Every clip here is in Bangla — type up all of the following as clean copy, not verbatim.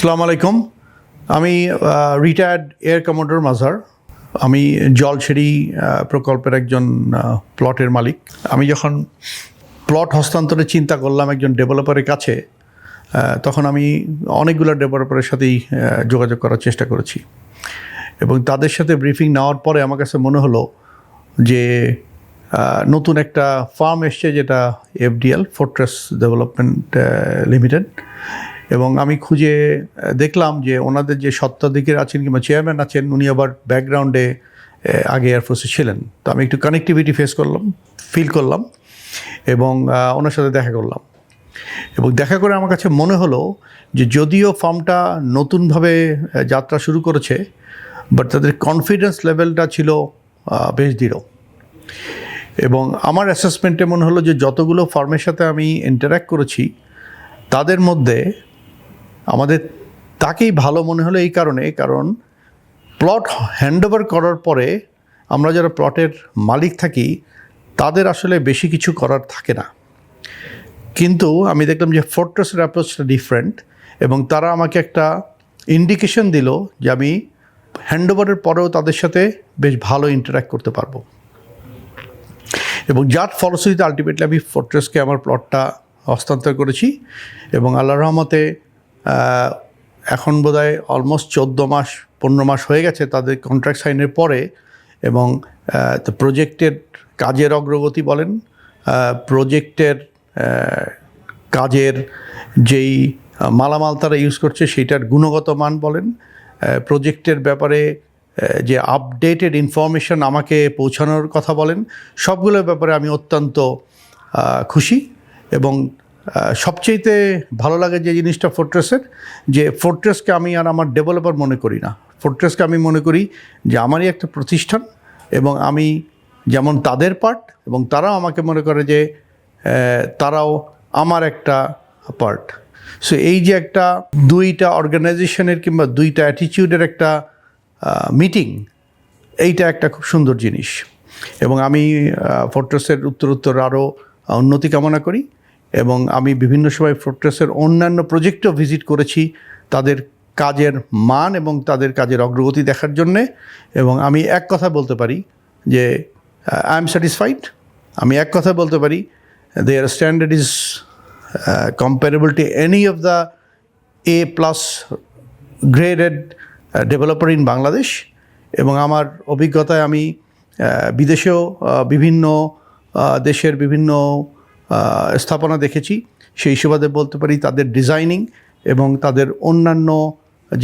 আসসালামু আলাইকুম। আমি রিটায়ার্ড এয়ার কমোডোর মাজার। আমি জলছেড়ি প্রকল্পের একজন প্লটের মালিক। আমি যখন প্লট হস্তান্তরের চিন্তা করলাম একজন ডেভেলপারের কাছে, তখন আমি অনেকগুলো ডেভেলপারের সাথেই যোগাযোগ করার চেষ্টা করেছি এবং তাদের সাথে ব্রিফিং নেওয়ার পরে আমার কাছে মনে হলো যে নতুন একটা ফার্ম এসছে, যেটা এফডিএল ফোর্ট্রেস ডেভেলপমেন্ট লিমিটেড, এবং আমি খুঁজে দেখলাম যে ওনাদের যে স্বত্বাধিকারী আছেন কিংবা চেয়ারম্যান আছেন, উনি আবার ব্যাকগ্রাউন্ডে আগে এয়ারফোর্সে ছিলেন। তো আমি একটু কানেক্টিভিটি ফিল করলাম এবং ওনার সাথে দেখা করলাম। এবং দেখা করে আমার কাছে মনে হলো যে যদিও ফার্মটা নতুনভাবে যাত্রা শুরু করেছে, বাট তাদের কনফিডেন্স লেভেলটা ছিল বেশ দৃঢ়। এবং আমার অ্যাসেসমেন্টে মনে হলো যে যতগুলো ফার্মের সাথে আমি ইন্টারঅ্যাক্ট করেছি, তাদের মধ্যে আমাদের তাকেই ভালো মনে হলো এই কারণ প্লট হ্যান্ডওভার করার পরে আমরা যারা প্লটের মালিক থাকি, তাদের আসলে বেশি কিছু করার থাকে না। কিন্তু আমি দেখলাম যে ফোর্ট্রেসের অ্যাপ্রোচটা ডিফারেন্ট, এবং তারা আমাকে একটা ইন্ডিকেশন দিল যে আমি হ্যান্ডওভারের পরেও তাদের সাথে বেশ ভালো ইন্টারঅ্যাক্ট করতে পারবো। এবং যার ফলশ্রুতিতে আলটিমেটলি আমি ফোর্ট্রেসকে আমার প্লটটা হস্তান্তর করেছি। এবং আল্লাহর রহমতে এখন বোধহয় অলমোস্ট 15 মাস হয়ে গেছে তাদের কন্ট্রাক্ট সাইনের পরে। এবং প্রজেক্টের কাজের অগ্রগতি বলেন, প্রজেক্টের কাজের যেই মালামাল তারা ইউজ করছে সেইটার গুণগত মান বলেন, প্রজেক্টের ব্যাপারে যে আপডেটেড ইনফরমেশন আমাকে পৌঁছানোর কথা বলেন, সবগুলোর ব্যাপারে আমি অত্যন্ত খুশি। এবং সবচেয়েতে ভালো লাগে যে জিনিসটা ফোর্ট্রেসের, যে ফোর্ট্রেসকে আমি আর আমার ডেভেলপার মনে করি না, ফোর্ট্রেসকে আমি মনে করি যে আমারই একটা প্রতিষ্ঠান, এবং আমি যেমন তাদের পার্ট, এবং তারাও আমাকে মনে করে যে তারাও আমার একটা পার্ট। সো এই যে একটা দুইটা অর্গানাইজেশনের কিংবা দুইটা অ্যাটিটিউডের একটা মিটিং, এইটা একটা খুব সুন্দর জিনিস। এবং আমি ফোর্ট্রেসের উত্তরোত্তর আরও উন্নতি কামনা করি। এবং আমি বিভিন্ন সময় ফোর্ট্রেসের অন্যান্য প্রজেক্টও ভিজিট করেছি তাদের কাজের মান এবং তাদের কাজের অগ্রগতি দেখার জন্যে। এবং আমি এক কথা বলতে পারি যে আই এম স্যাটিসফাইড। আমি এক কথা বলতে পারি, their standard is comparable to any of the A+ graded developer in Bangladesh. এবং আমার অভিজ্ঞতায় আমি বিদেশেও বিভিন্ন দেশের বিভিন্ন স্থাপনা দেখেছি, সেই সুবাদে বলতে পারি তাদের ডিজাইনিং এবং তাদের অন্যান্য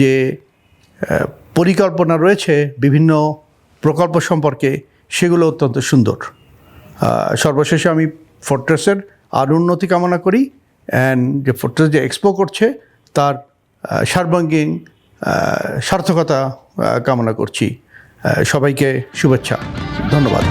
যে পরিকল্পনা রয়েছে বিভিন্ন প্রকল্প সম্পর্কে, সেগুলো অত্যন্ত সুন্দর। সর্বশেষে আমি ফোর্ট্রেসের আর উন্নতি কামনা করি, অ্যান্ড যে ফোর্ট্রেস যে এক্সপো করছে তার সার্বাঙ্গীন সার্থকতা কামনা করছি। সবাইকে শুভেচ্ছা, ধন্যবাদ।